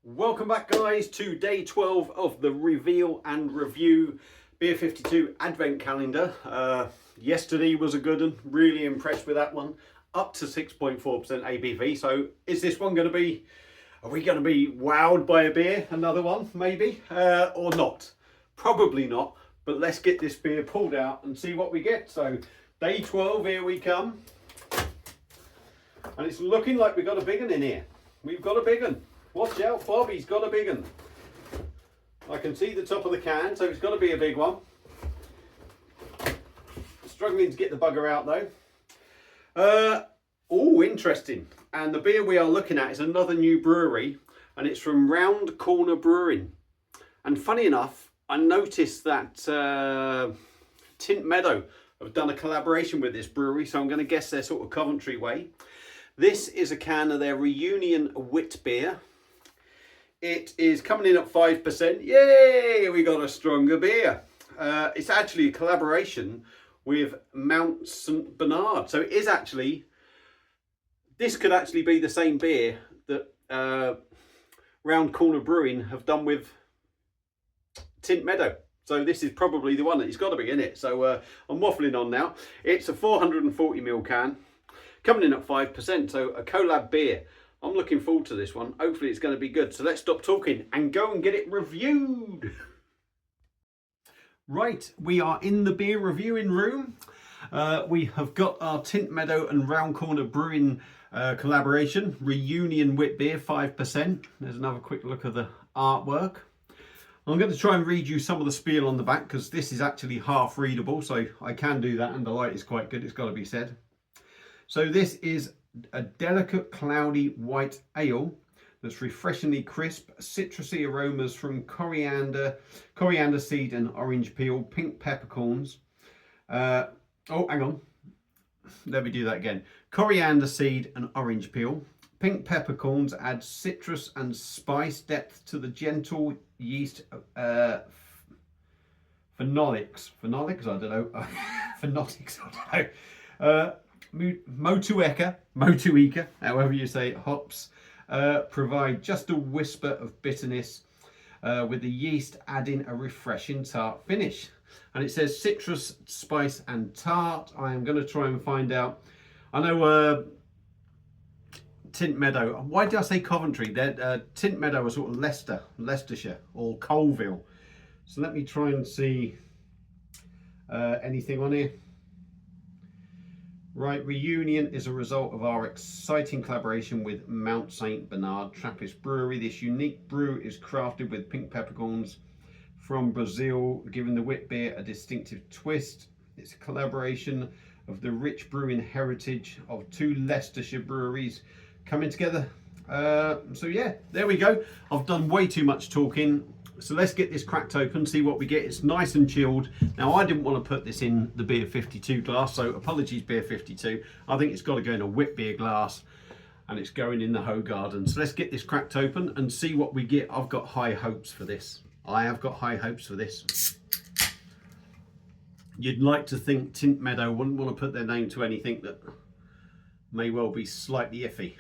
Welcome back, guys, to day 12 of the reveal and review Beer 52 advent calendar. Yesterday was a good one, really impressed with that one, up to 6.4% ABV. So is this one going to be, are we going to be wowed by a beer, another one maybe, or not? Probably not, but let's get this beer pulled out and see what we get. So day 12, here we come, and it's looking like we've got a big one in here. We've got a big one. Watch out, Bob, he's got a big one. I can see the top of the can, so it's got to be a big one. Struggling to get the bugger out though. Oh, interesting. And the beer we are looking at is another new brewery, and it's from Round Corner Brewing. And funny enough, I noticed that Tint Meadow have done a collaboration with this brewery, so I'm going to guess they're sort of Coventry way. This is a can of their Reunion Wit beer. It is coming in at 5%. Yay, we got a stronger beer. It's actually a collaboration with Mount St Bernard. So it is actually, this could actually be the same beer that Round Corner Brewing have done with Tint Meadow. So this is probably the one that it's got to be in it. So I'm waffling on now. It's a 440ml can, coming in at 5%. So a collab beer. I'm looking forward to this one. Hopefully it's going to be good. So let's stop talking and go and get it reviewed. Right, we are in the beer reviewing room. We have got our Tint Meadow and Round Corner Brewing collaboration, Reunion Wit Beer, 5%. There's another quick look at the artwork. I'm going to try and read you some of the spiel on the back because this is actually half readable, so I can do that, and the light is quite good, it's got to be said. So this is a delicate cloudy white ale that's refreshingly crisp, citrusy aromas from coriander seed and orange peel, pink peppercorns. Oh, hang on, let me do that again. Coriander seed and orange peel, pink peppercorns add citrus and spice depth to the gentle yeast phenolics, I don't know. Phenotics, I don't know. Motueka, however you say it, hops provide just a whisper of bitterness with the yeast adding a refreshing tart finish. And it says citrus, spice and tart. I am going to try and find out. I know Tint Meadow, why did I say Coventry? Tint Meadow was sort of Leicestershire or Colville. So let me try and see anything on here. Right, Reunion is a result of our exciting collaboration with Mount St Bernard Trappist Brewery. This unique brew is crafted with pink peppercorns from Brazil, giving the wit beer a distinctive twist. It's a collaboration of the rich brewing heritage of two Leicestershire breweries coming together. So yeah, there we go. I've done way too much talking. So let's get this cracked open, see what we get. It's nice and chilled. Now, I didn't want to put this in the Beer 52 glass, so apologies, Beer 52. I think it's got to go in a wit beer glass, and it's going in the Hoe Garden. So let's get this cracked open and see what we get. I've got high hopes for this. I have got high hopes for this. You'd like to think Tint Meadow wouldn't want to put their name to anything that may well be slightly iffy.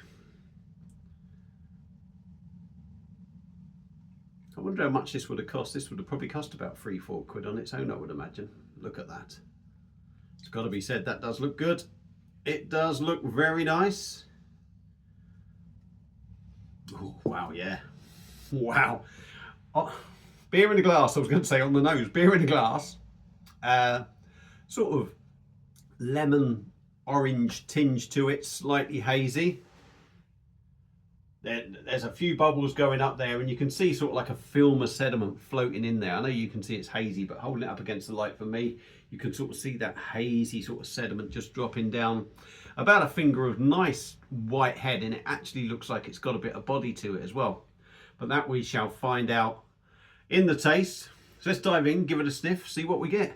I wonder how much this would have cost. This would have probably cost about £3-4 on its own, I would imagine. Look at that. It's got to be said, that does look good. It does look very nice. Oh, wow, yeah. Wow. Oh, beer in a glass, I was going to say on the nose. Beer in a glass. Sort of lemon orange tinge to it, slightly hazy. There's a few bubbles going up there, and you can see sort of like a film of sediment floating in there. I know you can see it's hazy, but holding it up against the light for me, you can sort of see that hazy sort of sediment just dropping down. About a finger of nice white head, and it actually looks like it's got a bit of body to it as well. But that we shall find out in the taste. So let's dive in, give it a sniff, see what we get.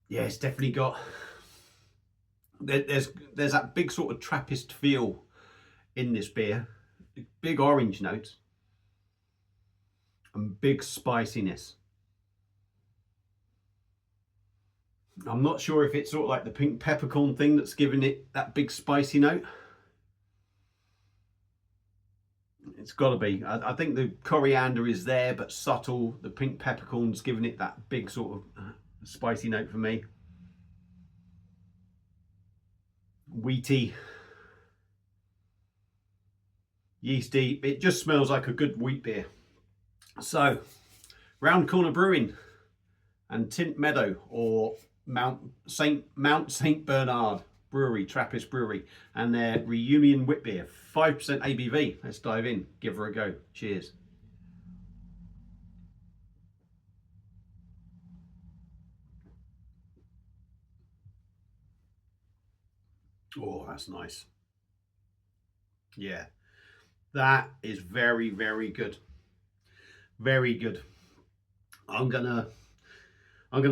Yeah, it's definitely got... There's that big sort of Trappist feel in this beer, big orange notes and big spiciness. I'm not sure if it's sort of like the pink peppercorn thing that's giving it that big spicy note. It's got to be. I think the coriander is there, but subtle. The pink peppercorn's giving it that big sort of spicy note for me. Wheaty, yeasty. It just smells like a good wheat beer. So, Round Corner Brewing and Tint Meadow, or Mount Saint Bernard Brewery, Trappist Brewery, and their Reunion Wit Beer, 5% ABV. Let's dive in, give her a go. Cheers. Oh, that's nice. Yeah, that is very, very good. Very good. I'm gonna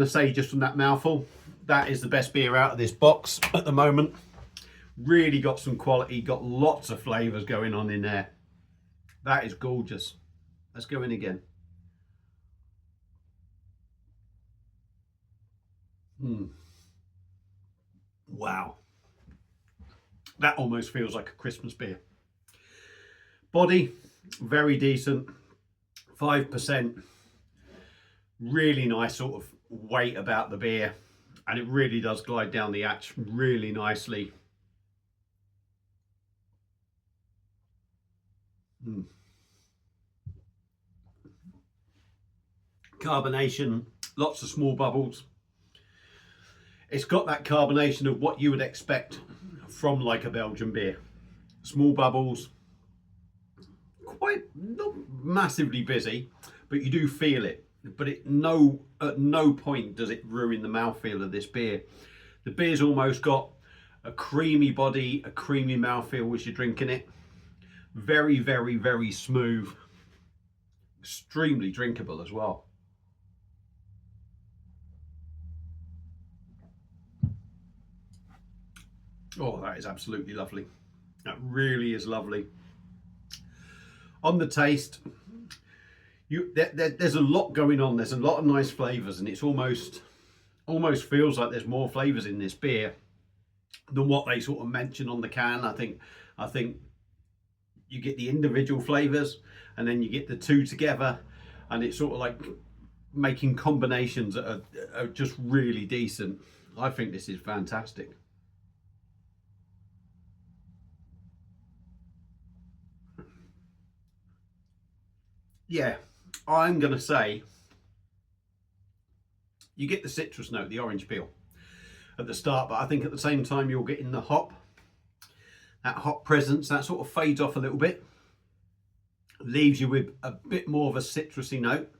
say, just from that mouthful, that is the best beer out of this box at the moment. Really got some quality, got lots of flavours going on in there. That is gorgeous. Let's go in again. Wow. That almost feels like a Christmas beer. Body, very decent. 5%. Really nice sort of weight about the beer. And it really does glide down the hatch really nicely. Carbonation, lots of small bubbles. It's got that carbonation of what you would expect from like a Belgian beer. Small bubbles, quite not massively busy, but you do feel it. But at no point does it ruin the mouthfeel of this beer. The beer's almost got a creamy body, a creamy mouthfeel as you're drinking it. Very, very, very smooth. Extremely drinkable as well. Oh, that is absolutely lovely. That really is lovely. On the taste, there's a lot going on. There's a lot of nice flavours, and it's almost feels like there's more flavours in this beer than what they sort of mention on the can. I think you get the individual flavours, and then you get the two together, and it's sort of like making combinations that are just really decent. I think this is fantastic. Yeah, I'm going to say you get the citrus note, the orange peel at the start, but I think at the same time you're getting the hop, that hop presence, that sort of fades off a little bit, leaves you with a bit more of a citrusy note.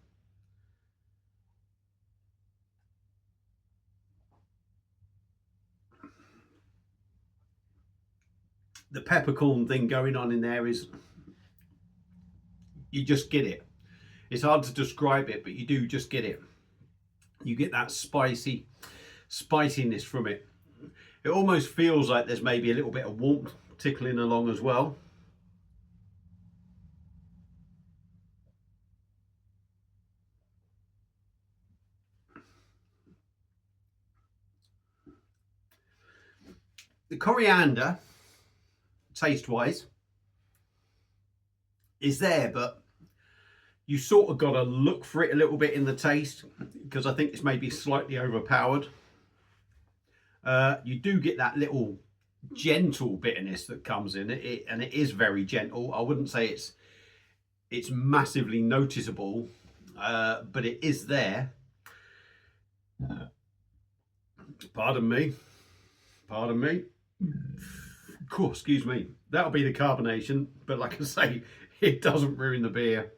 The peppercorn thing going on in there is, you just get it. It's hard to describe it, but you do just get it. You get that spiciness from it. It almost feels like there's maybe a little bit of warmth tickling along as well. The coriander, taste-wise, is there, but you sort of got to look for it a little bit in the taste, because I think it's maybe slightly overpowered. You do get that little gentle bitterness that comes in it, and it is very gentle. I wouldn't say it's massively noticeable, but it is there. Pardon me. Cool, excuse me. That'll be the carbonation, but like I say, it doesn't ruin the beer.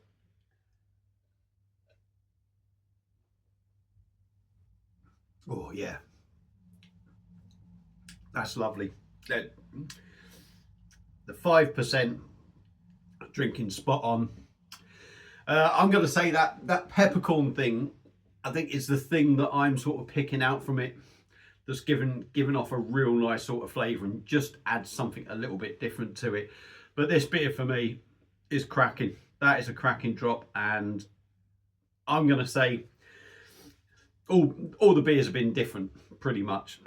Oh yeah, that's lovely. The 5% drinking spot on. I'm going to say that peppercorn thing, I think, is the thing that I'm sort of picking out from it. That's given off a real nice sort of flavour and just adds something a little bit different to it. But this beer for me is cracking. That is a cracking drop, and I'm going to say all the beers have been different pretty much.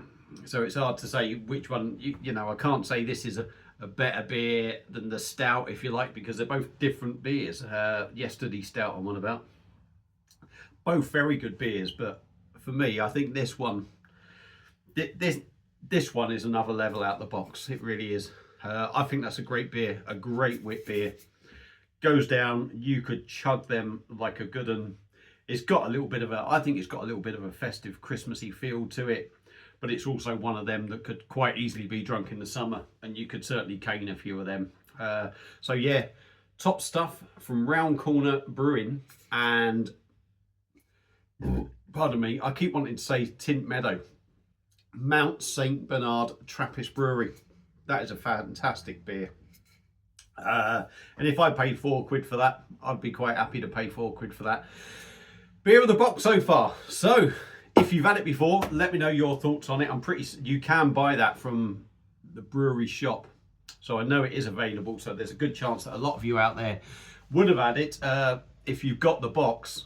So it's hard to say which one, you know, I can't say this is a a better beer than the stout, if you like, because they're both different beers. Yesterday stout I'm on about. Both very good beers, but for me, I think this one, this one is another level out the box. It really is. I think that's a great beer, a great wit beer. Goes down, you could chug them like a good one. It's got a little bit of a, I think it's got a little bit of a festive, Christmassy feel to it, but it's also one of them that could quite easily be drunk in the summer, and you could certainly cane a few of them. So yeah, top stuff from Round Corner Brewing, and pardon me, I keep wanting to say Tint Meadow, Mount St Bernard Trappist Brewery. That is a fantastic beer. And if I paid £4 for that, I'd be quite happy to pay £4 for that. Beer of the box so far. So if you've had it before, let me know your thoughts on it. I'm pretty, you can buy that from the brewery shop, so I know it is available, so there's a good chance that a lot of you out there would have had it. If you've got the box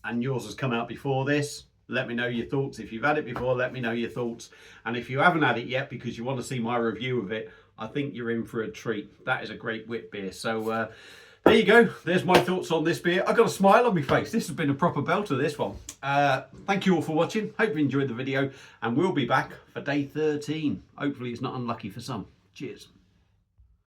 and yours has come out before this, let me know your thoughts. If you've had it before, let me know your thoughts. And if you haven't had it yet because you want to see my review of it, I think you're in for a treat. That is a great wit beer. So there you go. There's my thoughts on this beer. I've got a smile on my face. This has been a proper belter, this one. Thank you all for watching. Hope you enjoyed the video, and we'll be back for day 13. Hopefully it's not unlucky for some. Cheers.